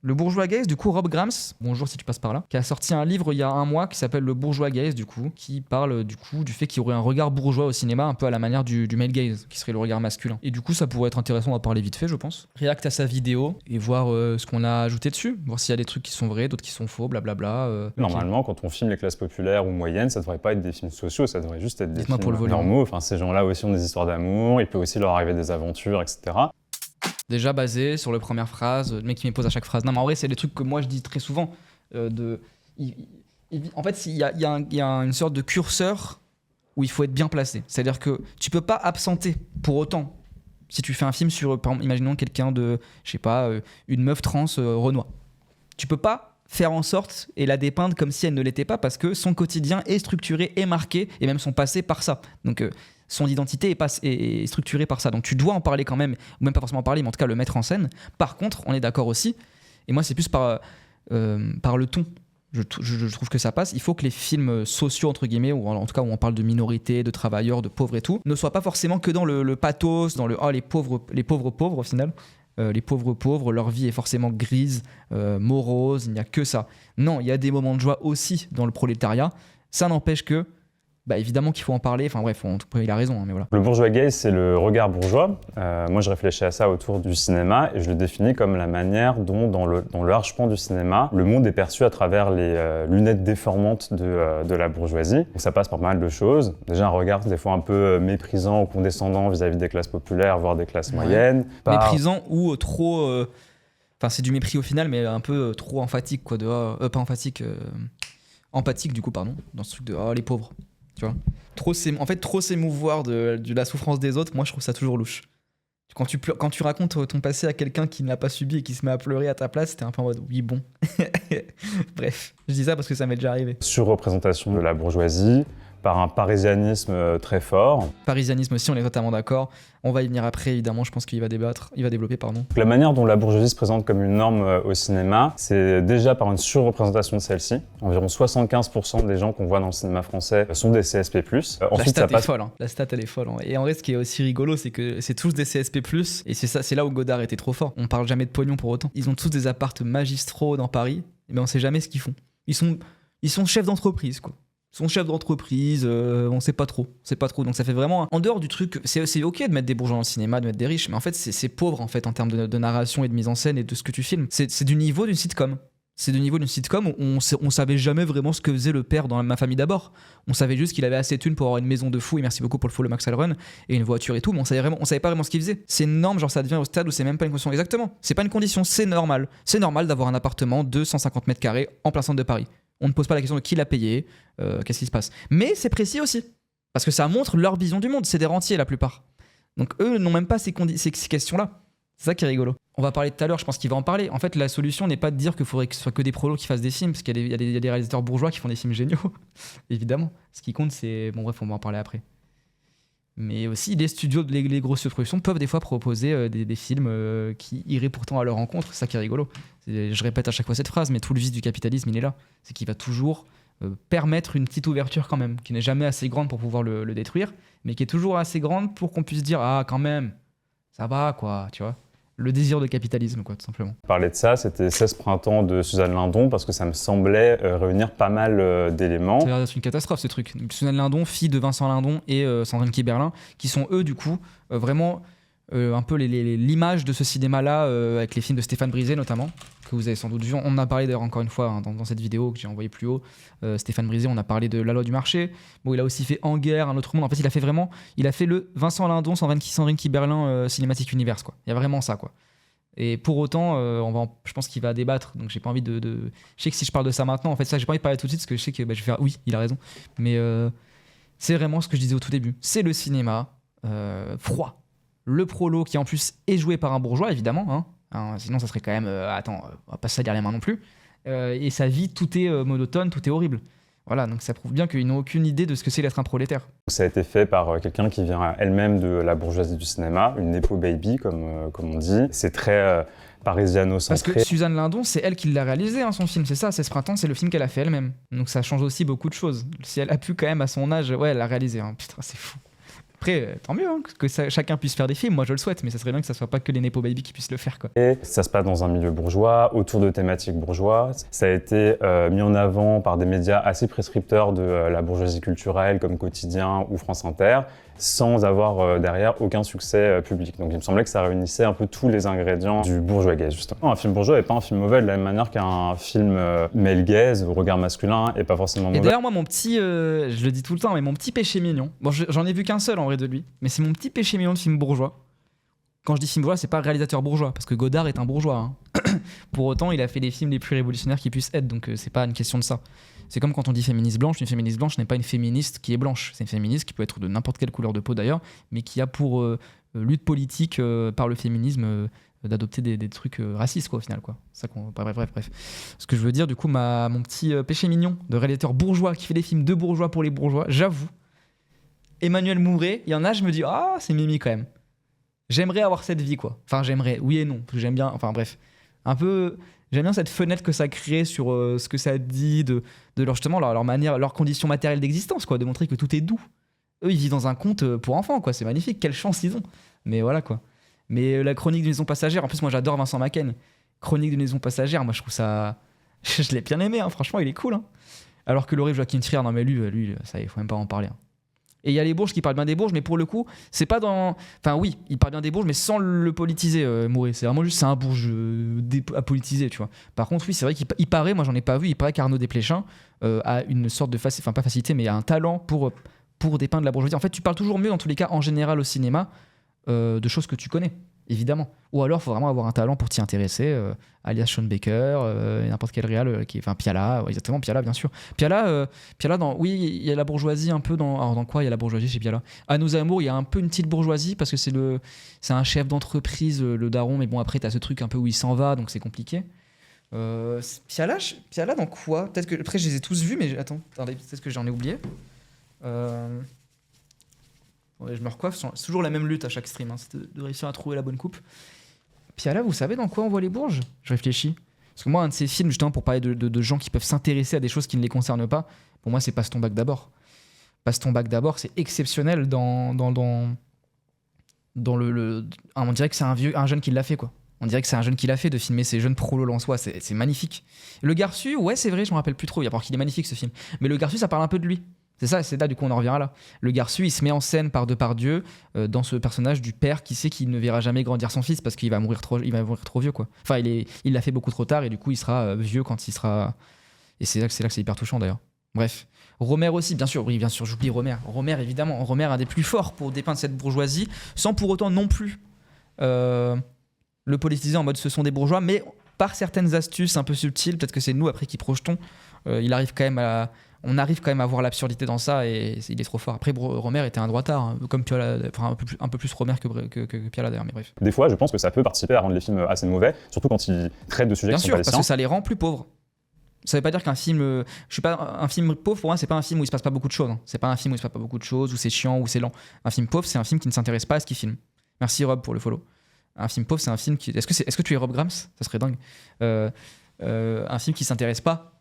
Le bourgeois gaze, du coup, Rob Grams, bonjour si tu passes par là, qui a sorti un livre il y a un mois qui s'appelle Le bourgeois gaze, du coup, qui parle du fait qu'il y aurait un regard bourgeois au cinéma, un peu à la manière du male gaze, qui serait le regard masculin. Et du coup, ça pourrait être intéressant d'en parler vite fait, je pense. React à sa vidéo et voir ce qu'on a ajouté dessus, voir s'il y a des trucs qui sont vrais, d'autres qui sont faux, blablabla. Normalement, quand on filme les classes populaires ou moyennes, ça devrait pas être des films sociaux, ça devrait juste être des films pour le normaux. Enfin, ces gens-là aussi ont des histoires d'amour, il peut aussi leur arriver des aventures, etc. Déjà basé sur la première phrase, le mec qui me pose à chaque phrase. Non, mais en vrai, c'est des trucs que moi je dis très souvent. En fait, il y a une sorte de curseur où il faut être bien placé. C'est-à-dire que tu peux pas absenter pour autant. Si tu fais un film sur, par exemple, imaginons quelqu'un de, je sais pas, une meuf trans renois. Tu peux pas faire en sorte et la dépeindre comme si elle ne l'était pas parce que son quotidien est structuré, est marqué et même son passé par ça. Donc son identité est structurée par ça. Donc tu dois en parler quand même, ou même pas forcément en parler, mais en tout cas le mettre en scène. Par contre, on est d'accord aussi, et moi c'est plus par le ton. Je trouve que ça passe. Il faut que les films sociaux, entre guillemets, ou en tout cas où on parle de minorités, de travailleurs, de pauvres et tout, ne soient pas forcément que dans le pathos, dans le les pauvres au final. Les pauvres, leur vie est forcément grise, morose, il n'y a que ça. Non, il y a des moments de joie aussi dans le prolétariat. Ça n'empêche que, évidemment qu'il faut en parler. Enfin bref, il a raison, hein, mais voilà. Le bourgeois gaze, c'est le regard bourgeois. Moi, je réfléchis à ça autour du cinéma et je le définis comme la manière dont, dans le large pan du cinéma, le monde est perçu à travers les lunettes déformantes de la bourgeoisie. Et ça passe par pas mal de choses. Déjà, un regard des fois un peu méprisant ou condescendant vis-à-vis des classes populaires, voire des classes moyennes. Méprisant ou trop... Enfin, c'est du mépris au final, mais un peu trop emphatique, quoi. Pas emphatique... empathique, du coup, pardon. Dans ce truc de les pauvres. Tu vois, trop s'émouvoir de la souffrance des autres, moi je trouve ça toujours louche. Quand tu racontes ton passé à quelqu'un qui ne l'a pas subi et qui se met à pleurer à ta place, t'es un peu en mode oui bon. Bref, je dis ça parce que ça m'est déjà arrivé. Surreprésentation de la bourgeoisie par un parisianisme très fort. Parisianisme aussi, on est totalement d'accord. On va y venir après, évidemment, je pense qu'il va développer. La manière dont la bourgeoisie se présente comme une norme au cinéma, c'est déjà par une surreprésentation de celle-ci. Environ 75% des gens qu'on voit dans le cinéma français sont des CSP+. Ensuite, la stat est folle, hein. La stat, elle est folle. Hein. Et en vrai, ce qui est aussi rigolo, c'est que c'est tous des CSP+, et c'est là où Godard était trop fort. On parle jamais de pognon pour autant. Ils ont tous des appartes magistraux dans Paris, mais on sait jamais ce qu'ils font. Ils sont chefs d'entreprise, quoi. Son chef d'entreprise, on sait pas trop. Donc ça fait vraiment... En dehors du truc, c'est ok de mettre des bourgeois dans le cinéma, de mettre des riches, mais en fait c'est pauvre en fait en termes de narration et de mise en scène et de ce que tu filmes. C'est du niveau d'une sitcom. C'est du niveau d'une sitcom où on savait jamais vraiment ce que faisait le père dans Ma famille d'abord. On savait juste qu'il avait assez de thunes pour avoir une maison de fou, et merci beaucoup pour le follow Max Run, et une voiture et tout, mais on savait pas vraiment ce qu'il faisait. C'est une norme, genre ça devient au stade où c'est même pas une condition. Exactement, c'est pas une condition, c'est normal. C'est normal d'avoir un appartement de 150 mètres carrés en plein centre de Paris. On ne pose pas la question de qui l'a payé, qu'est-ce qui se passe. Mais c'est précis aussi, parce que ça montre leur vision du monde, c'est des rentiers la plupart. Donc eux n'ont même pas ces questions-là. C'est ça qui est rigolo. On va parler tout à l'heure, je pense qu'il va en parler. En fait, la solution n'est pas de dire qu'il faudrait que ce soit que des prolos qui fassent des films, parce qu'il y a des réalisateurs bourgeois qui font des films géniaux, évidemment. Ce qui compte, c'est... Bon bref, on va en parler après. Mais aussi, les studios, les grosses productions peuvent des fois proposer des films qui iraient pourtant à leur rencontre. C'est ça qui est rigolo. Je répète à chaque fois cette phrase, mais tout le vice du capitalisme, il est là. C'est qu'il va toujours permettre une petite ouverture quand même, qui n'est jamais assez grande pour pouvoir le détruire, mais qui est toujours assez grande pour qu'on puisse dire « Ah, quand même, ça va, quoi, tu vois ». Le désir de capitalisme, quoi, tout simplement. Parler de ça, c'était 16 printemps de Suzanne Lindon, parce que ça me semblait réunir pas mal d'éléments. Ça a l'air d'être une catastrophe, ces trucs. Suzanne Lindon, fille de Vincent Lindon et Sandrine Kiberlin, qui sont eux, du coup, vraiment un peu l'image de ce cinéma-là, avec les films de Stéphane Brisé, notamment, que vous avez sans doute vu. On en a parlé d'ailleurs encore une fois dans cette vidéo que j'ai envoyée plus haut. Stéphane Brisé, on a parlé de La loi du marché. Bon, il a aussi fait En guerre, Un autre monde. En fait, il a fait le Vincent Lindon, Sandrine Kiberlin Cinématique Universe, quoi. Il y a vraiment ça, quoi. Et pour autant, je pense qu'il va débattre. Donc j'ai pas envie de... Je sais que si je parle de ça maintenant, en fait, ça, j'ai pas envie de parler tout de suite parce que je sais que je vais faire oui, il a raison. Mais c'est vraiment ce que je disais au tout début. C'est le cinéma froid. Le prolo qui en plus est joué par un bourgeois, évidemment. Hein, sinon, ça serait quand même... on va pas se salir les mains non plus. Et sa vie, tout est monotone, tout est horrible. Voilà, donc ça prouve bien qu'ils n'ont aucune idée de ce que c'est d'être un prolétaire. Ça a été fait par quelqu'un qui vient elle-même de la bourgeoisie du cinéma, une nepo baby, comme on dit. C'est très parisiano-centré. Parce que Suzanne Lindon, c'est elle qui l'a réalisé, hein, son film. C'est ça, c'est ce printemps, c'est le film qu'elle a fait elle-même. Donc ça change aussi beaucoup de choses. Si elle a pu quand même à son âge, ouais, elle l'a réalisé. Hein. Putain, c'est fou. Après, tant mieux, hein, que chacun puisse faire des films. Moi, je le souhaite, mais ça serait bien que ça soit pas que les Nepo Baby qui puissent le faire, quoi. Et ça se passe dans un milieu bourgeois, autour de thématiques bourgeoises. Ça a été mis en avant par des médias assez prescripteurs de la bourgeoisie culturelle, comme Quotidien ou France Inter, sans avoir derrière aucun succès public. Donc il me semblait que ça réunissait un peu tous les ingrédients du bourgeois gaze, justement. Un film bourgeois n'est pas un film mauvais de la même manière qu'un film male gaze, au regard masculin, est pas forcément mauvais. Et d'ailleurs, moi, mon petit, je le dis tout le temps, mais mon petit péché mignon, bon, j'en ai vu qu'un seul en vrai de lui, mais c'est mon petit péché mignon de film bourgeois. Quand je dis film bourgeois, c'est pas réalisateur bourgeois, parce que Godard est un bourgeois. Hein. Pour autant, il a fait les films les plus révolutionnaires qui puissent être, donc c'est pas une question de ça. C'est comme quand on dit féministe blanche, une féministe blanche n'est pas une féministe qui est blanche. C'est une féministe qui peut être de n'importe quelle couleur de peau d'ailleurs, mais qui a pour lutte politique par le féminisme d'adopter des trucs racistes, quoi, au final, quoi. Ça bref. Ce que je veux dire, du coup, mon petit péché mignon de réalisateur bourgeois qui fait des films de bourgeois pour les bourgeois, j'avoue, Emmanuel Mouret, il y en a, je me dis, ah, c'est Mimi quand même. J'aimerais avoir cette vie, quoi. Enfin, j'aimerais, oui et non, parce que j'aime bien, enfin bref, un peu, j'aime bien cette fenêtre que ça crée sur ce que ça dit de leur, justement, leur manière, leurs conditions matérielles d'existence, quoi, de montrer que tout est doux. Eux, ils vivent dans un conte pour enfants, quoi, c'est magnifique, quelle chance ils ont. Mais voilà, quoi. Mais la chronique d'une maison passagère, en plus, moi j'adore Vincent Macaigne. Chronique d'une maison passagère, moi je trouve ça. Je l'ai bien aimé, hein, franchement, il est cool. Hein. Alors que l'horrible Joachim Trier, non mais lui, ça, il faut même pas en parler. Hein. Et il y a les Bourges qui parlent bien des Bourges, mais pour le coup, c'est pas dans. Enfin, oui, il parle bien des Bourges, mais sans le politiser, Mouret. C'est vraiment juste, c'est un Bourge à politiser, tu vois. Par contre, oui, c'est vrai qu'il paraît, moi j'en ai pas vu, il paraît qu'Arnaud Desplechin a une sorte de enfin, pas facilité, mais a un talent pour dépeindre la bourgeoisie. En fait, tu parles toujours mieux, dans tous les cas, en général, au cinéma, de choses que tu connais, évidemment. Ou alors, il faut vraiment avoir un talent pour t'y intéresser, alias Sean Baker, n'importe quel réal, enfin Piala, exactement, Piala, bien sûr. Piala, oui, il y a la bourgeoisie un peu dans. Alors, dans quoi il y a la bourgeoisie chez Piala? À Nos Amours, il y a un peu une petite bourgeoisie parce que c'est un chef d'entreprise, le daron, mais bon, après, t'as ce truc un peu où il s'en va, donc c'est compliqué. Piala, dans quoi? Peut-être que. Après, je les ai tous vus, mais attends, peut-être que j'en ai oublié. Ouais, je me recoiffe, c'est toujours la même lutte à chaque stream, hein, c'est de réussir à trouver la bonne coupe. Piala, vous savez dans quoi on voit les Bourges? Je réfléchis. Parce que moi, un de ces films, justement, pour parler de gens qui peuvent s'intéresser à des choses qui ne les concernent pas, pour moi, c'est Passe ton bac d'abord. Passe ton bac d'abord, c'est exceptionnel dans le. On dirait que c'est un jeune qui l'a fait, quoi. On dirait que c'est un jeune qui l'a fait de filmer ces jeunes prolos en soi, c'est magnifique. Le Garçu, ouais, c'est vrai, je me rappelle plus trop, il y a pas qu'il est magnifique ce film. Mais le Garçu, ça parle un peu de lui. C'est là, du coup, on en revient là. Le Garçu, il se met en scène par Depardieu dans ce personnage du père qui sait qu'il ne verra jamais grandir son fils parce qu'il va mourir trop vieux, quoi. Enfin, il l'a fait beaucoup trop tard et du coup, il sera vieux quand il sera. Et c'est là que c'est hyper touchant d'ailleurs. Bref. Romer aussi, bien sûr, j'oublie Romer. Romer, évidemment. Romer, un des plus forts pour dépeindre cette bourgeoisie, sans pour autant non plus le politiser en mode ce sont des bourgeois, mais par certaines astuces un peu subtiles, peut-être que c'est nous après qui projetons, on arrive quand même à voir l'absurdité dans ça et il est trop fort. Après, Romer était un droitard, hein, comme Piala, enfin, un peu plus Romer que Piala d'ailleurs, mais bref. Des fois, je pense que ça peut participer à rendre les films assez mauvais, surtout quand ils traitent de sujets bien qui sont sûr, pas les siens. parce que ça les rend plus pauvres. Ça veut pas dire qu'un film, je suis pas un film pauvre pour moi, c'est pas un film où il se passe pas beaucoup de choses. Hein. C'est pas un film où il se passe pas beaucoup de choses, où c'est chiant, où c'est lent. Un film pauvre, c'est un film qui ne s'intéresse pas à ce qu'il filme. Merci Rob pour le follow. Un film pauvre, c'est un film qui. Est-ce que tu es Rob Grams? Ça serait dingue. Un film qui s'intéresse pas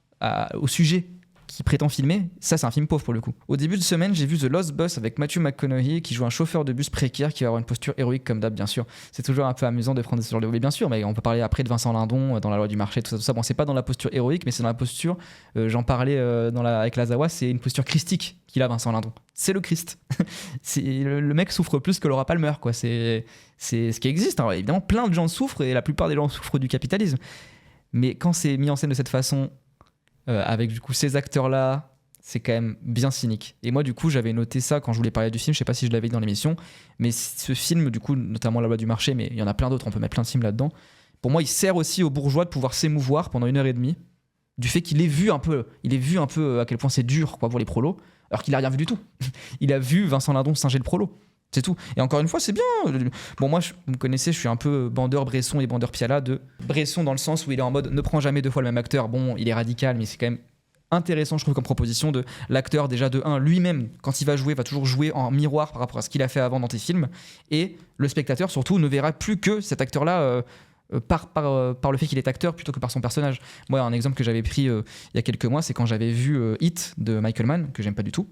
au sujet qui prétend filmer, ça c'est un film pauvre pour le coup. Au début de semaine, j'ai vu The Lost Bus avec Matthew McConaughey qui joue un chauffeur de bus précaire qui va avoir une posture héroïque comme d'hab, bien sûr. C'est toujours un peu amusant de prendre ce genre de... Mais bien sûr, mais on peut parler après de Vincent Lindon dans La Loi du marché, tout ça. Bon, c'est pas dans la posture héroïque, mais c'est dans la posture, j'en parlais avec Lazawa, c'est une posture christique qu'il a, Vincent Lindon. C'est le Christ. Le mec souffre plus que Laura Palmer, quoi. C'est ce qui existe. Alors, évidemment, plein de gens souffrent et la plupart des gens souffrent du capitalisme. Mais quand c'est mis en scène de cette façon, avec du coup ces acteurs-là, c'est quand même bien cynique. Et moi, du coup, j'avais noté ça quand je voulais parler du film. Je sais pas si je l'avais dit dans l'émission, mais ce film, du coup, notamment La Loi du marché, mais il y en a plein d'autres, on peut mettre plein de films là-dedans. Pour moi, il sert aussi aux bourgeois de pouvoir s'émouvoir pendant 1h30 du fait qu'il ait vu un peu à quel point c'est dur, quoi, pour les prolos, alors qu'il a rien vu du tout. Il a vu Vincent Lindon singer le prolo. C'est tout. Et encore une fois, c'est bien. Bon, moi, vous me connaissez, je suis un peu bandeur Bresson et bandeur Piala. De Bresson dans le sens où il est en mode ne prends jamais deux fois le même acteur. Bon, il est radical, mais c'est quand même intéressant, je trouve, comme proposition de l'acteur, déjà de 1, lui-même, quand il va jouer, va toujours jouer en miroir par rapport à ce qu'il a fait avant dans tes films. Et le spectateur, surtout, ne verra plus que cet acteur-là par le fait qu'il est acteur plutôt que par son personnage. Moi, un exemple que j'avais pris il y a quelques mois, c'est quand j'avais vu Hit de Michael Mann, que j'aime pas du tout.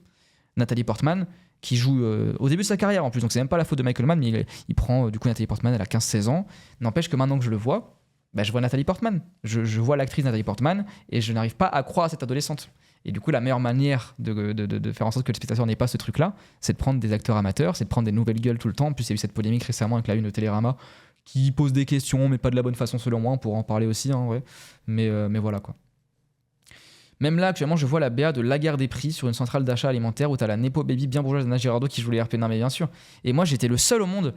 Nathalie Portman, qui joue au début de sa carrière en plus, donc c'est même pas la faute de Michael Mann, mais il prend du coup Nathalie Portman, elle a 15-16 ans. N'empêche que maintenant que je le vois, je vois Nathalie Portman. Je vois l'actrice Nathalie Portman et je n'arrive pas à croire à cette adolescente. Et du coup, la meilleure manière de faire en sorte que le spectateur n'ait pas ce truc-là, c'est de prendre des acteurs amateurs, c'est de prendre des nouvelles gueules tout le temps. En plus, il y a eu cette polémique récemment avec la une de Télérama qui pose des questions, mais pas de la bonne façon selon moi. On pourra en parler aussi, hein, ouais. Mais voilà quoi. Même là, actuellement, je vois la BA de La Guerre des Prix sur une centrale d'achat alimentaire où t'as la Nepo Baby bien bourgeoise d'Anna Girardot qui joue les RP. Non, mais bien sûr. Et moi, j'étais le seul au monde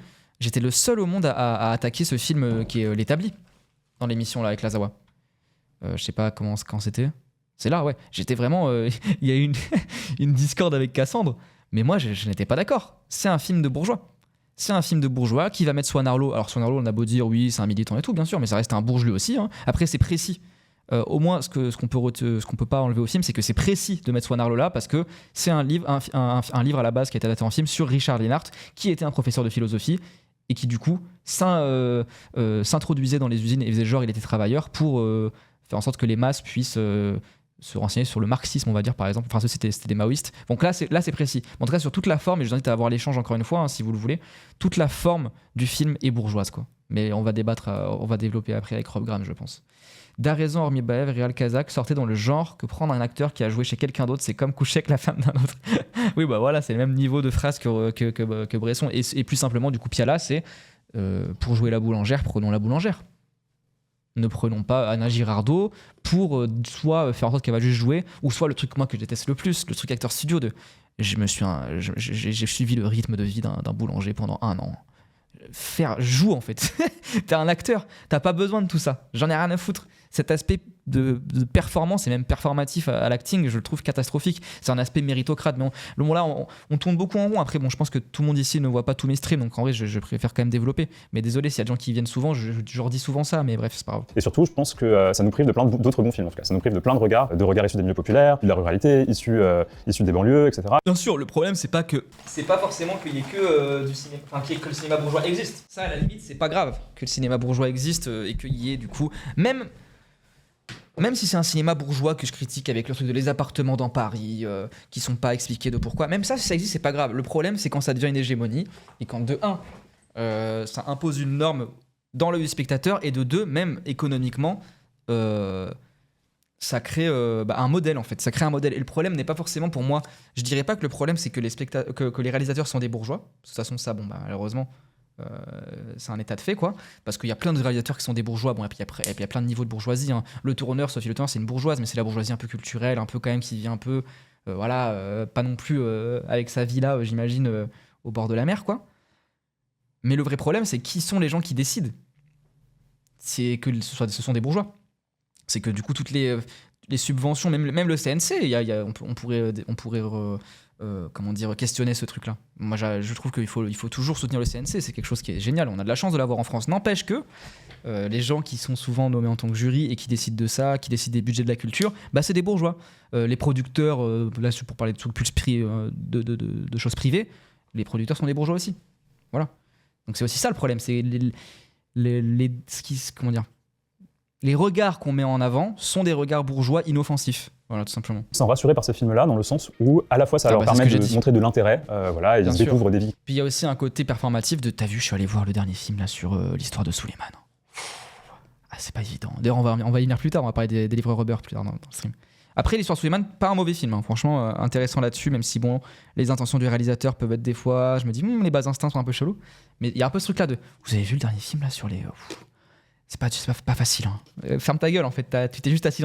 à attaquer ce film qui est l'établi dans l'émission là avec Lazawa. Je sais pas quand c'était. C'est là, ouais. J'étais vraiment. Il y a eu une discorde avec Cassandre, mais moi, je n'étais pas d'accord. C'est un film de bourgeois. C'est un film de bourgeois qui va mettre Swan Arlo. Alors, Swan Arlo, on a beau dire, oui, c'est un militant et tout, bien sûr, mais ça reste un bourgeois aussi. Hein. Après, c'est précis. Au moins, ce qu'on peut pas enlever au film, c'est que c'est précis de mettre Swan Arlo là parce que c'est un livre à la base qui a été adapté en film sur Richard Lennart, qui était un professeur de philosophie et qui, du coup, s'introduisait dans les usines et faisait genre il était travailleur pour faire en sorte que les masses puissent se renseigner sur le marxisme, on va dire, par exemple. Enfin, c'était des maoïstes. Donc là, c'est précis. En tout cas, sur toute la forme, et je vous invite à avoir l'échange encore une fois, hein, si vous le voulez, toute la forme du film est bourgeoise, quoi. Mais on va développer après avec Rob Graham, je pense. D'Arezon, Hormibaev, Réal Kazakh sortaient dans le genre que prendre un acteur qui a joué chez quelqu'un d'autre, c'est comme coucher avec la femme d'un autre. Oui, bah voilà, c'est le même niveau de phrase que Bresson. Et plus simplement, du coup, Piala, c'est pour jouer la boulangère, prenons la boulangère. Ne prenons pas Anna Girardot pour soit faire en sorte qu'elle va juste jouer, ou soit le truc moi que je déteste le plus, le truc acteur studio de j'ai suivi le rythme de vie d'un boulanger pendant 1 an. Joue en fait. T'es un acteur, t'as pas besoin de tout ça. J'en ai rien à foutre. Cet aspect de performance et même performatif à l'acting, je le trouve catastrophique. C'est un aspect méritocrate. Mais on tourne beaucoup en rond. Après, bon, je pense que tout le monde ici ne voit pas tous mes streams, donc en vrai, je préfère quand même développer. Mais désolé s'il y a des gens qui viennent souvent, je leur dis souvent ça, mais bref, c'est pas grave. Et surtout, je pense que ça nous prive de plein d'autres bons films. En tout cas, ça nous prive de plein de regards issus des milieux populaires, de la ruralité, issus des banlieues, etc. Bien sûr, le problème, c'est pas forcément qu'il y ait que du cinéma, enfin que le cinéma bourgeois existe. Ça, à la limite, c'est pas grave que le cinéma bourgeois existe et qu'il y ait du coup même si c'est un cinéma bourgeois que je critique avec le truc de les appartements dans Paris qui sont pas expliqués de pourquoi, même ça, si ça existe, c'est pas grave. Le problème, c'est quand ça devient une hégémonie et quand de 1, ça impose une norme dans l'œil du spectateur et de 2, même économiquement, ça crée un modèle en fait. Ça crée un modèle. Et le problème n'est pas forcément pour moi. Je dirais pas que le problème c'est que les réalisateurs sont des bourgeois. De toute façon, ça, malheureusement. C'est un état de fait quoi, parce qu'il y a plein de réalisateurs qui sont des bourgeois, bon, et puis il y a plein de niveaux de bourgeoisie, hein. Le tourneur, Sophie Le Tourneur, c'est une bourgeoise, mais c'est la bourgeoisie un peu culturelle, un peu quand même qui vit un peu pas non plus avec sa villa j'imagine au bord de la mer quoi. Mais le vrai problème c'est qui sont les gens qui décident, c'est que ce sont des bourgeois, c'est que du coup toutes les subventions, même le CNC, on pourrait questionner ce truc-là. Moi, je trouve qu'il faut toujours soutenir le CNC, c'est quelque chose qui est génial. On a de la chance de l'avoir en France. N'empêche que les gens qui sont souvent nommés en tant que jury et qui décident de ça, qui décident des budgets de la culture, c'est des bourgeois. Les producteurs, là, pour parler de trucs plus de choses privées, les producteurs sont des bourgeois aussi. Voilà. Donc c'est aussi ça le problème, c'est les regards qu'on met en avant sont des regards bourgeois inoffensifs. Voilà, tout simplement. Ils sont rassurés par ces films-là, dans le sens où, à la fois, ça leur permet de montrer de l'intérêt, et ils découvrent des vies. Puis il y a aussi un côté performatif de, t'as vu, je suis allé voir le dernier film là sur l'histoire de Suleiman. C'est pas évident. D'ailleurs, on va y venir plus tard, on va parler des livreurs Uber plus tard dans le stream. Après, l'histoire de Suleiman, pas un mauvais film, hein. Franchement, intéressant là-dessus, même si, bon, les intentions du réalisateur peuvent être des fois, je me dis, les bas instincts sont un peu chelous. Mais il y a un peu ce truc-là de, vous avez vu le dernier film là sur les... C'est pas facile. Hein. Ferme ta gueule, en fait. Tu t'es juste assis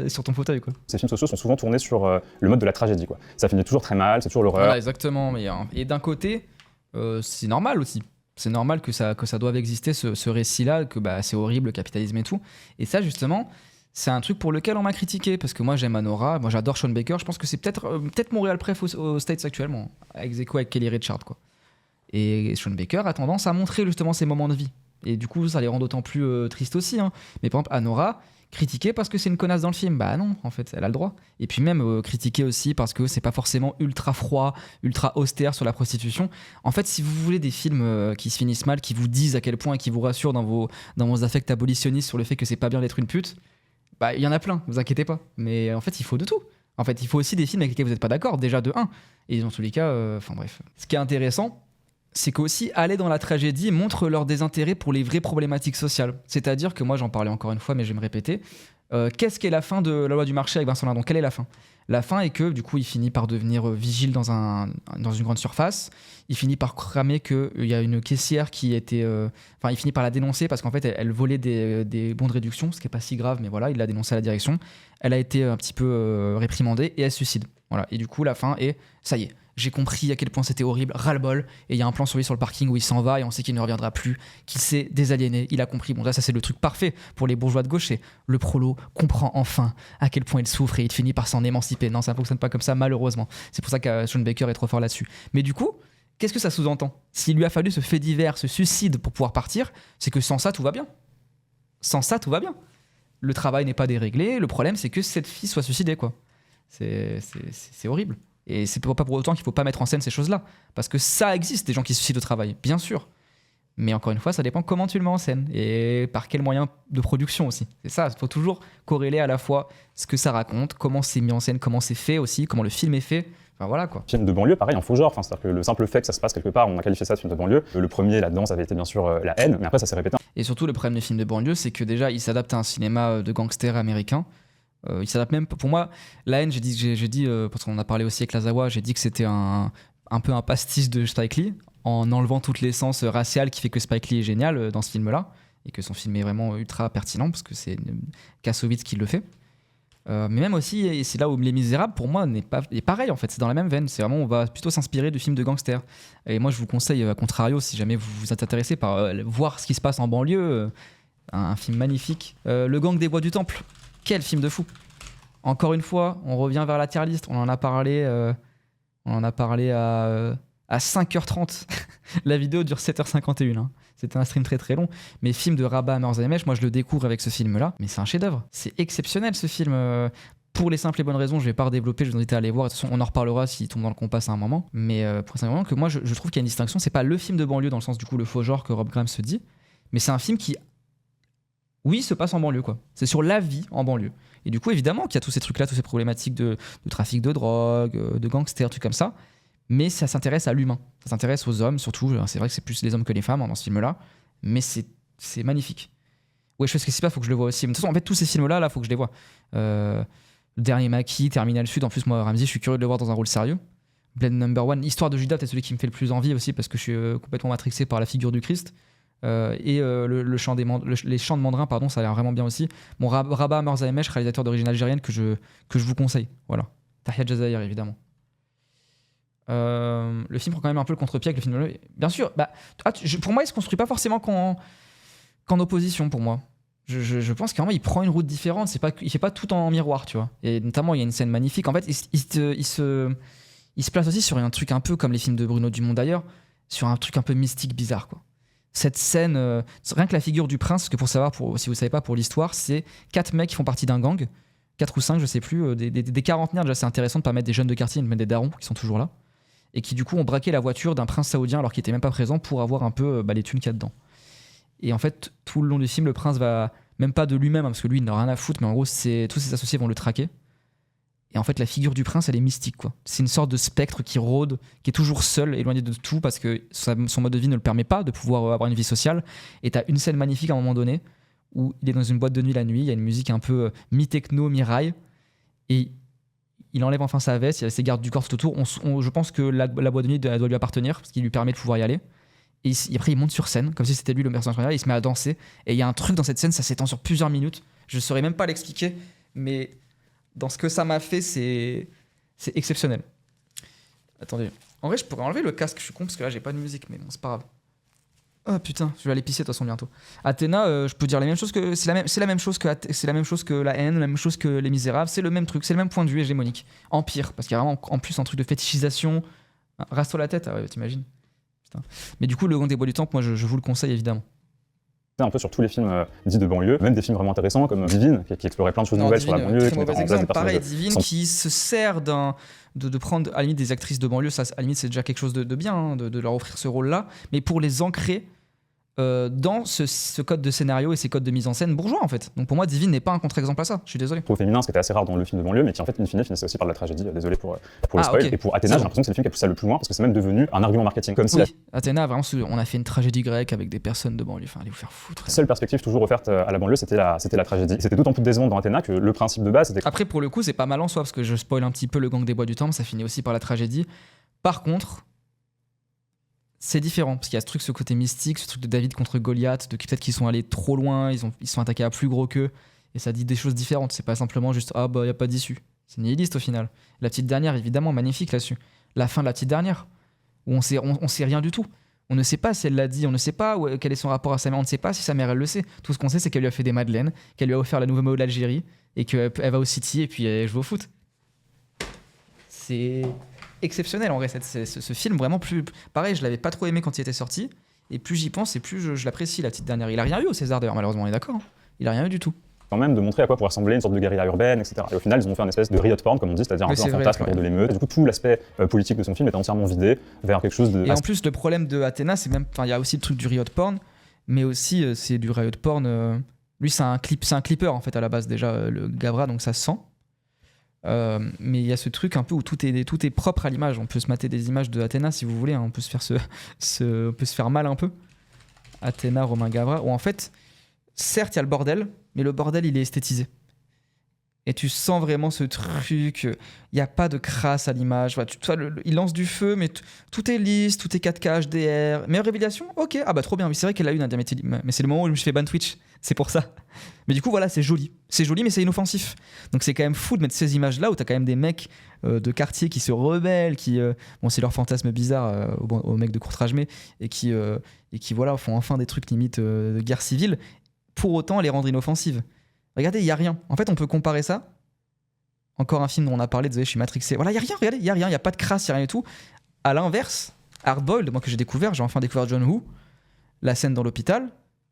sur ton fauteuil, quoi. Ces films sociaux sont souvent tournés sur le mode de la tragédie, quoi. Ça finit toujours très mal, c'est toujours l'horreur. Voilà, exactement. Et d'un côté, c'est normal aussi. C'est normal que ça doive exister, ce récit-là, que c'est horrible, le capitalisme et tout. Et ça, justement, c'est un truc pour lequel on m'a critiqué, parce que moi, j'aime Anora, moi, j'adore Sean Baker. Je pense que c'est peut-être mon Real Pref aux States actuellement, avec Kelly Richard, quoi. Et Sean Baker a tendance à montrer justement ses moments de vie. Et du coup, ça les rend d'autant plus tristes aussi. Hein. Mais par exemple, Anora, critiquée parce que c'est une connasse dans le film. Bah non, en fait, elle a le droit. Et puis même critiquée aussi parce que c'est pas forcément ultra froid, ultra austère sur la prostitution. En fait, si vous voulez des films qui se finissent mal, qui vous disent à quel point et qui vous rassurent dans vos affects abolitionnistes sur le fait que c'est pas bien d'être une pute, il y en a plein, vous inquiétez pas. Mais en fait, il faut de tout. En fait, il faut aussi des films avec lesquels vous n'êtes pas d'accord, déjà de 1. Et dans tous les cas, enfin bref. Ce qui est intéressant, c'est qu'aussi aller dans la tragédie montre leur désintérêt pour les vraies problématiques sociales. C'est-à-dire que moi, j'en parlais encore une fois, mais je vais me répéter. Qu'est-ce qu'est la fin de La loi du marché avec Vincent Lindon? Quelle est la fin? La fin est que, du coup, il finit par devenir vigile dans une grande surface. Il finit par cramer qu'il y a une caissière qui était... Enfin, il finit par la dénoncer parce qu'en fait, elle volait des bons de réduction, ce qui n'est pas si grave, mais voilà, il l'a dénoncé à la direction. Elle a été un petit peu réprimandée et elle se suicide. Voilà. Et du coup, la fin est, ça y est, j'ai compris à quel point c'était horrible, ras-le-bol. Et il y a un plan sur lui sur le parking où il s'en va et on sait qu'il ne reviendra plus, qu'il s'est désaliéné, il a compris. Bon, là, ça c'est le truc parfait pour les bourgeois de gauche. Le prolo comprend enfin à quel point il souffre et il finit par s'en émanciper. Non, ça ne fonctionne pas comme ça, malheureusement. C'est pour ça que Sean Baker est trop fort là-dessus. Mais du coup, qu'est-ce que ça sous-entend? S'il lui a fallu ce fait divers, ce suicide pour pouvoir partir, c'est que sans ça, tout va bien. Sans ça, tout va bien. Le travail n'est pas déréglé. Le problème, c'est que cette fille soit suicidée, quoi. C'est horrible. Et c'est pas pour autant qu'il faut pas mettre en scène ces choses-là. Parce que ça existe, des gens qui se suicident au travail, bien sûr. Mais encore une fois, ça dépend comment tu le mets en scène et par quels moyens de production aussi. C'est ça, il faut toujours corréler à la fois ce que ça raconte, comment c'est mis en scène, comment c'est fait aussi, comment le film est fait. Enfin voilà quoi. Film de banlieue, pareil, en faux genre. Enfin, c'est-à-dire que le simple fait que ça se passe quelque part, on a qualifié ça de film de banlieue. Le premier là-dedans, ça avait été bien sûr la haine, mais après ça s'est répété. Et surtout, le problème des films de banlieue, c'est que déjà, ils s'adaptent à un cinéma de gangsters américain. Il s'adapte même, pour moi, La haine, j'ai dit parce qu'on en a parlé aussi avec Lazawa, j'ai dit que c'était un peu un pastiche de Spike Lee, en enlevant toute l'essence raciale qui fait que Spike Lee est génial dans ce film-là, et que son film est vraiment ultra pertinent, parce que c'est Kassovitz qui le fait. Mais même aussi, et c'est là où Les Misérables, pour moi, est pareil, en fait, c'est dans la même veine, c'est vraiment, on va plutôt s'inspirer de films de gangsters. Et moi, je vous conseille, à contrario, si jamais vous vous êtes intéressé par voir ce qui se passe en banlieue, un film magnifique, Le Gang des Bois du Temple. Quel film de fou! Encore une fois, on revient vers la tier list. On en a parlé à 5h30. La vidéo dure 7h51. Hein. C'était un stream très très long. Mais film de Rabat Merzamech, moi je le découvre avec ce film-là. Mais c'est un chef-d'œuvre. C'est exceptionnel ce film. Pour les simples et bonnes raisons, je vais pas redévelopper. Je vous invite à aller voir. De toute façon, on en reparlera s'il tombe dans le compas à un moment. Mais pour ça, que moi je trouve qu'il y a une distinction. C'est pas le film de banlieue dans le sens du coup le faux genre que Rob Graham se dit. Mais c'est un film qui, oui, se passe en banlieue quoi. C'est sur la vie en banlieue. Et du coup, évidemment qu'il y a tous ces trucs-là, toutes ces problématiques de trafic de drogue, de gangsters, trucs comme ça. Mais ça s'intéresse à l'humain. Ça s'intéresse aux hommes, surtout. C'est vrai que c'est plus les hommes que les femmes dans ce film-là. Mais c'est magnifique. Ouais, je fais ce que c'est pas, faut que je le vois aussi. Mais de toute façon, en fait, tous ces films-là, là, faut que je les vois. Le Dernier Maquis, Terminal Sud. En plus, moi, Ramsey, je suis curieux de le voir dans un rôle sérieux. Blade Number One, Histoire de Judas, c'est celui qui me fait le plus envie aussi parce que je suis complètement matrixé par la figure du Christ. Les chants de Mandrin, pardon, ça a l'air vraiment bien aussi. Bon, Rabat Merzamech, réalisateur d'origine algérienne que je vous conseille. Voilà. Tahia Jazair, évidemment. Le film prend quand même un peu le contre-pied avec le film. Bien sûr, pour moi, il se construit pas forcément qu'en opposition. Pour moi, je pense qu'il prend une route différente. Il fait pas tout en miroir, tu vois. Et notamment, il y a une scène magnifique. En fait, il se place aussi sur un truc un peu comme les films de Bruno Dumont d'ailleurs, sur un truc un peu mystique, bizarre, quoi. Cette scène, rien que la figure du prince, que si vous savez pas pour l'histoire, c'est 4 mecs qui font partie d'un gang, 4 ou 5, je sais plus, des quarantenaires. Déjà, c'est intéressant de pas mettre des jeunes de quartier, mais des darons qui sont toujours là, et qui du coup ont braqué la voiture d'un prince saoudien alors qu'il était même pas présent pour avoir un peu les thunes qu'il y a dedans. Et en fait, tout le long du film, le prince va même pas de lui-même, hein, parce que lui, il n'a rien à foutre, mais en gros, tous ses associés vont le traquer. Et en fait, la figure du prince, elle est mystique, quoi. C'est une sorte de spectre qui rôde, qui est toujours seul, éloigné de tout, parce que son mode de vie ne le permet pas de pouvoir avoir une vie sociale. Et t'as une scène magnifique à un moment donné, où il est dans une boîte de nuit la nuit, il y a une musique un peu mi-techno, mi-rail, et il enlève enfin sa veste, il y a ses gardes du corps tout autour. Je pense que la boîte de nuit elle doit lui appartenir, parce qu'il lui permet de pouvoir y aller. Et après, il monte sur scène, comme si c'était lui le personnage principal, il se met à danser. Et il y a un truc dans cette scène, ça s'étend sur plusieurs minutes. Je ne saurais même pas l'expliquer, mais dans ce que ça m'a fait, c'est exceptionnel. Attendez. En vrai, je pourrais enlever le casque, je suis con, parce que là, j'ai pas de musique, mais bon, c'est pas grave. Oh putain, je vais aller pisser de toute façon bientôt. Athéna, je peux dire la même chose que c'est la même chose que La haine, la même chose que Les Misérables, c'est le même truc, c'est le même point de vue hégémonique. En pire, parce qu'il y a vraiment en plus un truc de fétichisation. Rase-toi la tête, t'imagines. Putain. Mais du coup, Le Gang des Bois du Temple, moi je vous le conseille évidemment. Un peu sur tous les films dits de banlieue, même des films vraiment intéressants comme Divine, qui explorait plein de choses nouvelles sur la banlieue. Très mauvais exemple, pareil, Divine qui se sert de prendre à la limite des actrices de banlieue, ça à la limite c'est déjà quelque chose de bien, hein, de leur offrir ce rôle-là, mais pour les ancrer dans ce code de scénario et ces codes de mise en scène bourgeois en fait. Donc pour moi, Divine n'est pas un contre-exemple à ça. Je suis désolé. Trop féminin, ce qui était assez rare dans le film de banlieue, mais qui en fait, in fine, finissait aussi par de la tragédie. Désolé pour le spoil. Ok. Et pour Athéna, j'ai l'impression que c'est le film qui a poussé ça le plus loin parce que c'est même devenu un argument marketing. Comme si la Athéna, vraiment, on a fait une tragédie grecque avec des personnes de banlieue. Enfin, allez vous faire foutre. seule perspective toujours offerte à la banlieue, c'était la tragédie. C'était d'autant plus décevant dans Athéna que le principe de base, c'était. Après, pour le coup, c'est pas mal en soi parce que je spoil un petit peu le gang des bois du temple, ça finit aussi par la tragédie. Par contre, c'est différent parce qu'il y a ce côté mystique, ce truc de David contre Goliath, de peut-être qu'ils sont allés trop loin, ils sont attaqués à plus gros qu'eux, et ça dit des choses différentes. C'est pas simplement juste ah bah y a pas d'issue. C'est nihiliste au final. La petite dernière, évidemment, magnifique là-dessus. La fin de la petite dernière, où on sait rien du tout. On ne sait pas si elle l'a dit, on ne sait pas quel est son rapport à sa mère, on ne sait pas si sa mère elle le sait. Tout ce qu'on sait, c'est qu'elle lui a fait des madeleines, qu'elle lui a offert la nouvelle mot d'Algérie, et qu'elle va au City et puis elle joue au foot. C'est exceptionnel en vrai ce film, vraiment plus pareil, je l'avais pas trop aimé quand il était sorti, et plus j'y pense et plus je l'apprécie la petite dernière. Il a rien eu au César d'ailleurs, malheureusement, on est d'accord, hein. Il a rien eu du tout. Quand même de montrer à quoi pourrait ressembler une sorte de guérilla urbaine, etc. Et au final, ils ont fait un espèce de riot porn, comme on dit, c'est-à-dire un peu un fantasme autour de l'émeute. Du coup, tout l'aspect politique de son film est entièrement vidé vers quelque chose de. Et en plus, le problème de Athéna, c'est même, enfin, il y a aussi le truc du riot porn, mais aussi c'est du riot porn. Lui, c'est un clipper en fait à la base déjà, le Gavra, donc ça se sent. Mais il y a ce truc un peu où tout est propre à l'image. On peut se mater des images de Athéna si vous voulez, hein. On peut se faire mal un peu. Athéna, Romain Gavra, où en fait, certes il y a le bordel, mais le bordel il est esthétisé. Et tu sens vraiment ce truc, il n'y a pas de crasse à l'image. Voilà, il lance du feu, mais tout est lisse, tout est 4K, HDR. Meilleure révélation. Ok, ah bah trop bien. Oui, c'est vrai qu'elle a eu un diamètre, mais c'est le moment où je me suis fait ban Twitch. C'est pour ça. Mais du coup, voilà, c'est joli. C'est joli, mais c'est inoffensif. Donc c'est quand même fou de mettre ces images-là où t'as quand même des mecs de quartier qui se rebellent, bon, c'est leur fantasme bizarre aux mecs de Courtrajmé, et qui voilà, font enfin des trucs limite de guerre civile, pour autant les rendre inoffensives. Regardez, il n'y a rien. En fait, on peut comparer ça. Encore un film dont on a parlé, désolé, je suis matrixé. Voilà, il n'y a rien, regardez, il n'y a rien, il n'y a pas de crasse, il n'y a rien du tout. À l'inverse, Hardboiled, moi que j'ai enfin découvert John Woo, la scène dans l'hôpital,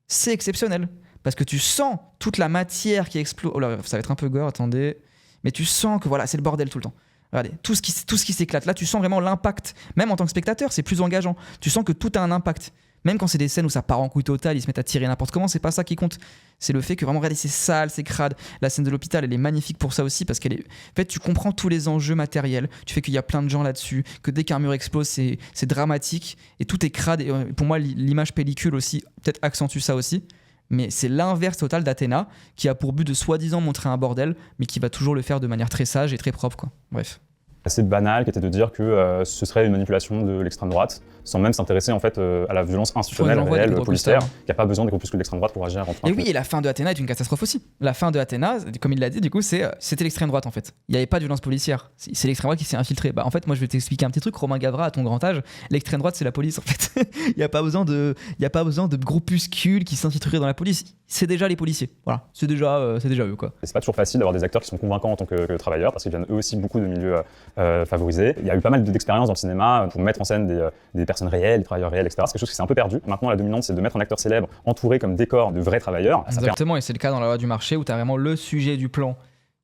c'est exceptionnel. Parce que tu sens toute la matière qui explose. Oh là, ça va être un peu gore, attendez. Mais tu sens que voilà, c'est le bordel tout le temps. Regardez, tout ce qui s'éclate. Là, tu sens vraiment l'impact. Même en tant que spectateur, c'est plus engageant. Tu sens que tout a un impact. Même quand c'est des scènes où ça part en couille totale, ils se mettent à tirer n'importe comment, c'est pas ça qui compte. C'est le fait que vraiment, regardez, c'est sale, c'est crade. La scène de l'hôpital, elle est magnifique pour ça aussi, parce qu'elle est. En fait, tu comprends tous les enjeux matériels. Tu fais qu'il y a plein de gens là-dessus, que dès qu'un mur explose, c'est dramatique, et tout est crade. Et pour moi, l'image pellicule aussi, peut-être accentue ça aussi. Mais c'est l'inverse total d'Athéna, qui a pour but de soi-disant montrer un bordel, mais qui va toujours le faire de manière très sage et très propre, quoi. Bref. Assez banal, qui était de dire que ce serait une manipulation de l'extrême droite, sans même s'intéresser en fait à la violence institutionnelle réelle policière, qu'il n'y a pas besoin des groupuscules d'extrême droite pour agir. Et oui, et la fin de Athéna est une catastrophe aussi. La fin de Athéna, comme il l'a dit, du coup, c'était l'extrême droite en fait. Il n'y avait pas de violence policière. C'est l'extrême droite qui s'est infiltrée. Bah en fait, moi je vais t'expliquer un petit truc, Romain Gavra, à ton grand âge, l'extrême droite c'est la police en fait. Il n'y a pas besoin de groupuscules qui s'infiltreraient dans la police. C'est déjà les policiers. Voilà, c'est déjà eux quoi. Et c'est pas toujours facile d'avoir des acteurs qui sont convaincants en tant que travailleurs, parce qu'ils viennent eux aussi beaucoup de milieux favorisés. Il y a eu pas mal d'expériences dans le cinéma pour mettre en scène des personnes réelles, des travailleurs réels, etc. C'est quelque chose qui s'est un peu perdu. Maintenant, la dominante, c'est de mettre un acteur célèbre entouré comme décor de vrais travailleurs. Exactement, et c'est le cas dans La Loi du marché où tu as vraiment le sujet du plan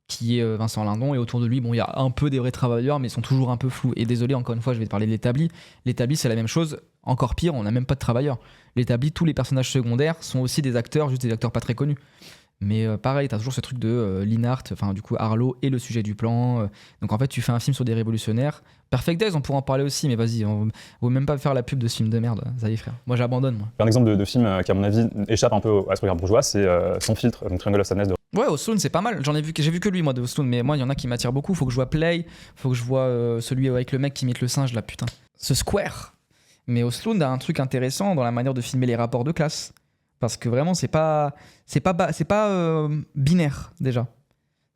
qui est Vincent Lindon, et autour de lui, bon, il y a un peu des vrais travailleurs, mais ils sont toujours un peu flous. Et désolé, encore une fois, je vais te parler de l'établi. L'établi, c'est la même chose, encore pire, on n'a même pas de travailleurs. L'établi, tous les personnages secondaires sont aussi des acteurs, juste des acteurs pas très connus. Mais pareil, t'as toujours ce truc de Linhart, enfin du coup Arlo et le sujet du plan. Donc en fait, tu fais un film sur des révolutionnaires. Perfect Days, on pourra en parler aussi, mais vas-y, on veut même pas faire la pub de ce film de merde. Ça y est, frère. Moi, j'abandonne. Moi. Un exemple de film qui, à mon avis, échappe un peu à ce regard bourgeois, c'est Sans filtre, donc Triangle of Sadness de. Ouais, Osloon, c'est pas mal. J'ai vu que lui, moi, de Osloon, mais moi, il y en a qui m'attirent beaucoup. Faut que je vois Play, faut que je vois celui avec le mec qui imite le singe, là, putain. Ce Square. Mais Osloon a un truc intéressant dans la manière de filmer les rapports de classe. Parce que vraiment, c'est pas binaire, déjà.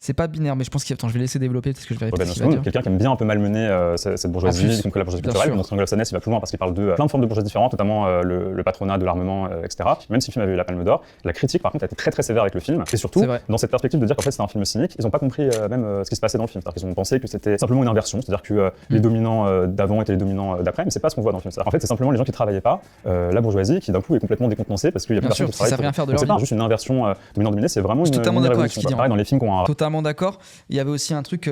C'est pas binaire, mais je pense qu'il... Attends, je vais laisser développer parce que je vais répéter ce qu'il va dire. Quelqu'un qui aime bien un peu malmener cette bourgeoisie, donc la bourgeoisie culturelle. Dans Triangle of Sadness, il va plus loin parce qu'il parle de plein de formes de bourgeoisie différentes, notamment le patronat, de l'armement, etc. Même si le film avait eu la Palme d'Or, la critique, par contre, a été très très sévère avec le film. Et surtout, dans cette perspective de dire qu'en fait c'était un film cynique, ils n'ont pas compris même ce qui se passait dans le film. C'est-à-dire qu'ils ont pensé que c'était simplement une inversion, c'est-à-dire que les dominants d'avant étaient les dominants d'après, mais c'est pas ce qu'on voit dans le film. En fait, c'est simplement les gens qui travaillaient pas, la bourgeoisie, qui d'un coup est complètement décontenancée parce qu'il y a plus personne qui travaille. C'est pas juste une inversion dominant-dominé, c'est vraiment une révolution. Pareil dans les films qu'on a. Totalement d'accord. Il y avait aussi un truc.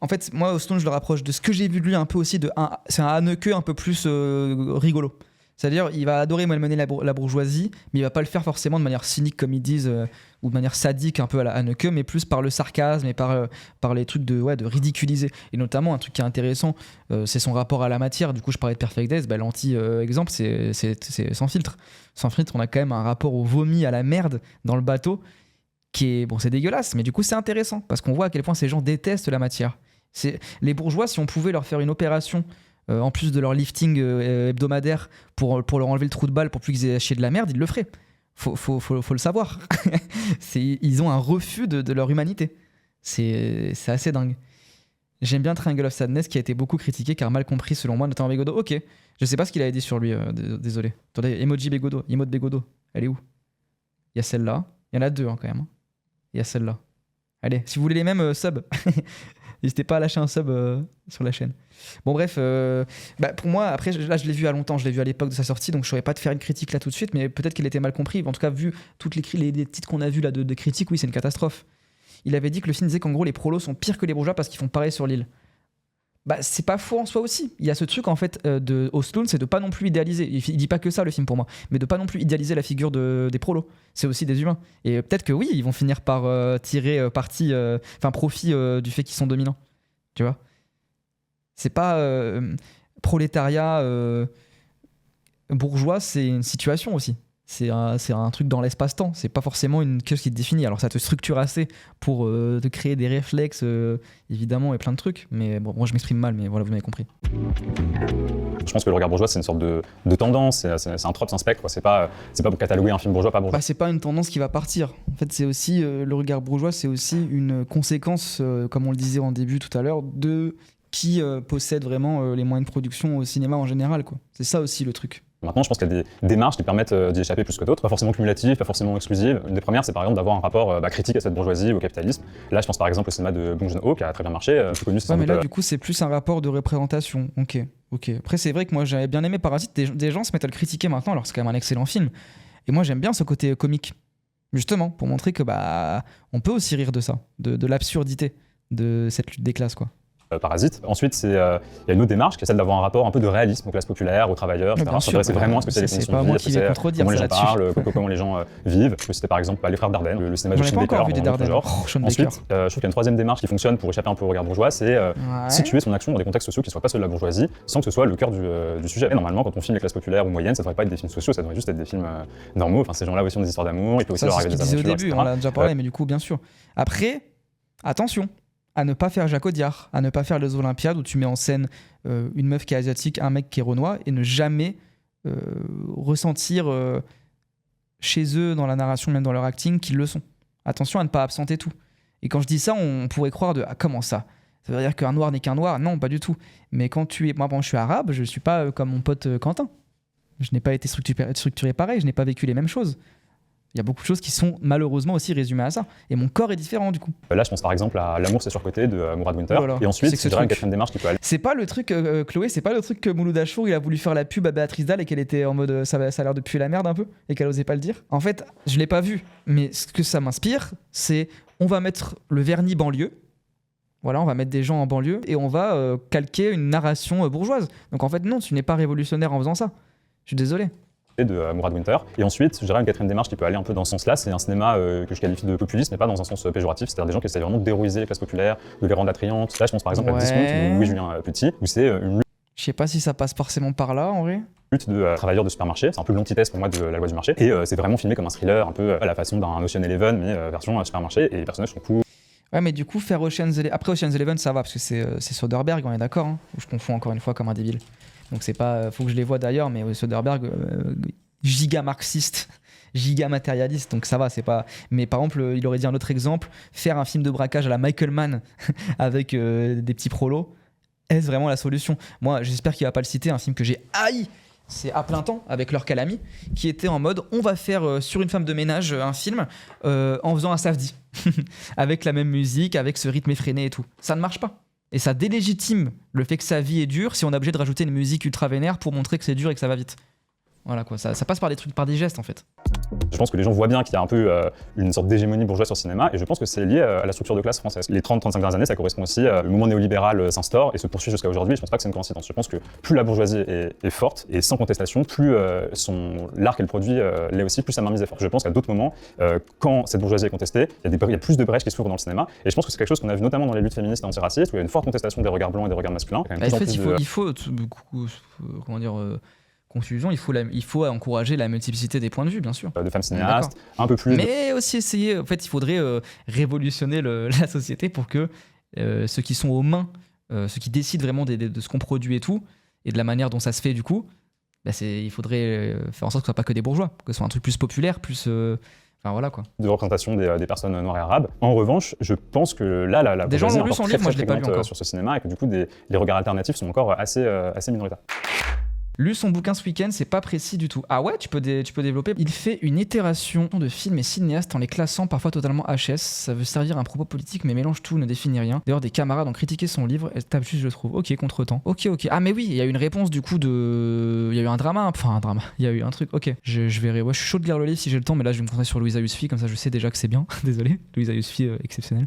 En fait, moi, Osloon, je le rapproche de ce que j'ai vu de lui un peu aussi. C'est un Haneke un peu plus rigolo. C'est-à-dire, il va adorer malmener la bourgeoisie, mais il va pas le faire forcément de manière cynique, comme ils disent, ou de manière sadique, un peu à la Haneke, mais plus par le sarcasme et par les trucs de ridiculiser. Et notamment, un truc qui est intéressant, c'est son rapport à la matière. Du coup, je parlais de Perfect Days, l'anti-exemple, c'est Sans filtre. Sans filtre, on a quand même un rapport au vomi, à la merde dans le bateau, qui est, bon, c'est dégueulasse, mais du coup, c'est intéressant, parce qu'on voit à quel point ces gens détestent la matière. Les bourgeois, si on pouvait leur faire une opération en plus de leur lifting hebdomadaire pour leur enlever le trou de balle pour plus qu'ils aient acheté de la merde, ils le feraient. Faut le savoir. Ils ont un refus de leur humanité. C'est assez dingue. J'aime bien Triangle of Sadness qui a été beaucoup critiqué car mal compris selon moi, notamment Bégodeau. Ok, je sais pas ce qu'il avait dit sur lui, désolé. Attendez, emote Bégodeau, elle est où? Il y a celle-là, il y en a deux quand même. Il y a celle-là. Allez, si vous voulez les mêmes sub, n'hésitez pas à lâcher un sub sur la chaîne. Bon bref, pour moi, après là je l'ai vu à longtemps, je l'ai vu à l'époque de sa sortie, donc je ne saurais pas te faire une critique là tout de suite, mais peut-être qu'elle était mal comprise. En tout cas, vu toutes les titres qu'on a vus là de critiques, oui c'est une catastrophe. Il avait dit que le film disait qu'en gros les prolos sont pires que les bourgeois parce qu'ils font pareil sur l'île. C'est pas faux en soi aussi. Il y a ce truc en fait de Osloon, c'est de pas non plus idéaliser. Il dit pas que ça le film pour moi, mais de pas non plus idéaliser la figure des prolos. C'est aussi des humains. Et peut-être que oui, ils vont finir par tirer profit du fait qu'ils sont dominants. Tu vois ? C'est pas prolétariat bourgeois, c'est une situation aussi. C'est un truc dans l'espace-temps. C'est pas forcément une chose qui te définit. Alors ça te structure assez pour te créer des réflexes, évidemment, et plein de trucs. Mais bon, moi je m'exprime mal, mais voilà, vous m'avez compris. Je pense que le regard bourgeois, c'est une sorte de tendance, c'est un trope, c'est un spectre, quoi. C'est pas pour cataloguer un film bourgeois, pas bourgeois. C'est pas une tendance qui va partir. En fait, c'est aussi le regard bourgeois, c'est aussi une conséquence, comme on le disait en début tout à l'heure, de qui possède vraiment les moyens de production au cinéma en général, quoi. C'est ça aussi le truc. Maintenant, je pense qu'il y a des démarches qui permettent d'y échapper plus que d'autres, pas forcément cumulatives, pas forcément exclusives. Une des premières, c'est par exemple d'avoir un rapport critique à cette bourgeoisie, au capitalisme. Là, je pense par exemple au cinéma de Bong Joon-ho, qui a très bien marché, plus connu. Mais là, du coup, c'est plus un rapport de représentation. Ok. Après, c'est vrai que moi, j'avais bien aimé Parasite. Des gens se mettent à le critiquer maintenant, alors c'est quand même un excellent film. Et moi, j'aime bien ce côté comique, justement, pour montrer que on peut aussi rire de ça, de l'absurdité de cette lutte des classes, quoi. Parasite. Ensuite, il y a une autre démarche qui est celle d'avoir un rapport un peu de réalisme aux classes populaires, aux travailleurs, etc. S'intéresser vraiment à ce que c'est les conditions de vie, comment les gens parlent, comment les gens vivent. C'était par exemple les frères Dardenne, le cinéma de Sean Baker. Ensuite, je trouve qu'il y a une troisième démarche qui fonctionne pour échapper un peu au regard bourgeois, c'est situer son action dans des contextes sociaux qui ne soient pas ceux de la bourgeoisie, sans que ce soit le cœur du sujet. Et normalement, quand on filme les classes populaires ou moyennes, ça ne devrait pas être des films sociaux, ça devrait juste être des films normaux. Enfin, ces gens-là aussi ont des histoires d'amour, il peut aussi leur arriver des aventures, au début, on l'a déjà parlé, mais du coup, bien sûr. Après, attention à ne pas faire Jacques Audiard, à ne pas faire les Olympiades où tu mets en scène une meuf qui est asiatique, un mec qui est renois, et ne jamais ressentir chez eux, dans la narration, même dans leur acting, qu'ils le sont. Attention à ne pas absenter tout. Et quand je dis ça, on pourrait croire comment ça ? Ça veut dire qu'un noir n'est qu'un noir ? Non, pas du tout. Mais quand moi, je suis arabe, je ne suis pas comme mon pote Quentin. Je n'ai pas été structuré pareil, je n'ai pas vécu les mêmes choses. Il y a beaucoup de choses qui sont malheureusement aussi résumées à ça. Et mon corps est différent du coup. Là, je pense par exemple à L'amour c'est surcoté de Mourad Winter. Et ensuite, c'est une quatrième démarche qui peut aller. C'est pas le truc, Chloé, c'est pas le truc que Mouloud Achour, il a voulu faire la pub à Béatrice Dalle et qu'elle était en mode ça a l'air de puer la merde un peu et qu'elle osait pas le dire. En fait, je l'ai pas vu. Mais ce que ça m'inspire, c'est on va mettre le vernis banlieue. Voilà, on va mettre des gens en banlieue et on va calquer une narration bourgeoise. Donc en fait, non, tu n'es pas révolutionnaire en faisant ça. Je suis désolé. De Mourad Winter. Et ensuite, je dirais une quatrième démarche qui peut aller un peu dans ce sens-là, c'est un cinéma que je qualifie de populiste, mais pas dans un sens péjoratif, c'est-à-dire des gens qui essaient vraiment d'héroïser les classes populaires, de les rendre attrayantes. Là, je pense par exemple à Discount de Louis-Julien Petit, où c'est une lutte. Je sais pas si ça passe forcément par là, en vrai. Lutte de travailleurs de supermarché, c'est un peu l'antithèse pour moi de la loi du marché. Et c'est vraiment filmé comme un thriller, un peu à la façon d'un Ocean Eleven, mais version supermarché, et les personnages sont cool. Ouais, mais du coup, faire après Ocean's Eleven, ça va, parce que c'est Soderbergh, on est d'accord, hein, je confonds encore une fois comme un débile. Donc c'est pas, faut que je les vois d'ailleurs, mais Soderbergh, giga marxiste, giga matérialiste, donc ça va, c'est pas. Mais par exemple, il aurait dit un autre exemple, faire un film de braquage à la Michael Mann avec des petits prolos, est-ce vraiment la solution ? Moi, j'espère qu'il va pas le citer, un film que j'ai haï, c'est À plein temps avec Laure Calamy, qui était en mode on va faire sur une femme de ménage un film en faisant un Safdie avec la même musique, avec ce rythme effréné et tout. Ça ne marche pas. Et ça délégitime le fait que sa vie est dure si on est obligé de rajouter une musique ultra vénère pour montrer que c'est dur et que ça va vite. Voilà quoi, ça passe par des trucs, par des gestes en fait. Je pense que les gens voient bien qu'il y a un peu une sorte d'hégémonie bourgeoise sur le cinéma, et je pense que c'est lié à la structure de classe française. Les 30-35 dernières années, ça correspond aussi, le mouvement néolibéral s'instaure et se poursuit jusqu'à aujourd'hui. Je pense pas que c'est une coïncidence. Je pense que plus la bourgeoisie est forte, et sans contestation, plus l'art qu'elle produit l'est aussi, plus sa mainmise est forte. Je pense qu'à d'autres moments, quand cette bourgeoisie est contestée, il y a plus de brèches qui s'ouvrent dans le cinéma, et je pense que c'est quelque chose qu'on a vu notamment dans les luttes féministes et antiracistes, où il y a une forte contestation des regards blancs et des regards masculins. En fait, il faut comment dire, conclusion, il faut encourager la multiplicité des points de vue, bien sûr. De femmes cinéastes, un peu plus. Mais aussi essayer, en fait, il faudrait révolutionner la société pour que ceux qui sont aux mains, ceux qui décident vraiment de ce qu'on produit et tout, et de la manière dont ça se fait du coup, bah il faudrait faire en sorte que ce soit pas que des bourgeois, que ce soit un truc plus populaire, plus... Enfin voilà quoi. De représentation des personnes noires et arabes. En revanche, je pense que là, la des gens l'ont lu son livre, moi je l'ai pas lu encore encore. sur ce cinéma, et que du coup, les regards alternatifs sont encore assez minoritaires. Lu son bouquin ce week-end, c'est pas précis du tout. Ah ouais, tu peux développer. Il fait une itération de films et cinéastes en les classant parfois totalement HS. Ça veut servir à un propos politique mais mélange tout, ne définit rien. D'ailleurs, des camarades ont critiqué son livre. Elle tape juste, je trouve. Ok, contretemps. Ok. Ah mais oui, il y a eu une réponse du coup de... Il y a eu un drama. Enfin, un drama. Il y a eu un truc. Ok, je verrai. Ouais, je suis chaud de lire le livre si j'ai le temps, mais là je vais me concentrer sur Louisa Yousfi, comme ça je sais déjà que c'est bien. Désolé. Louisa Yousfi, exceptionnelle.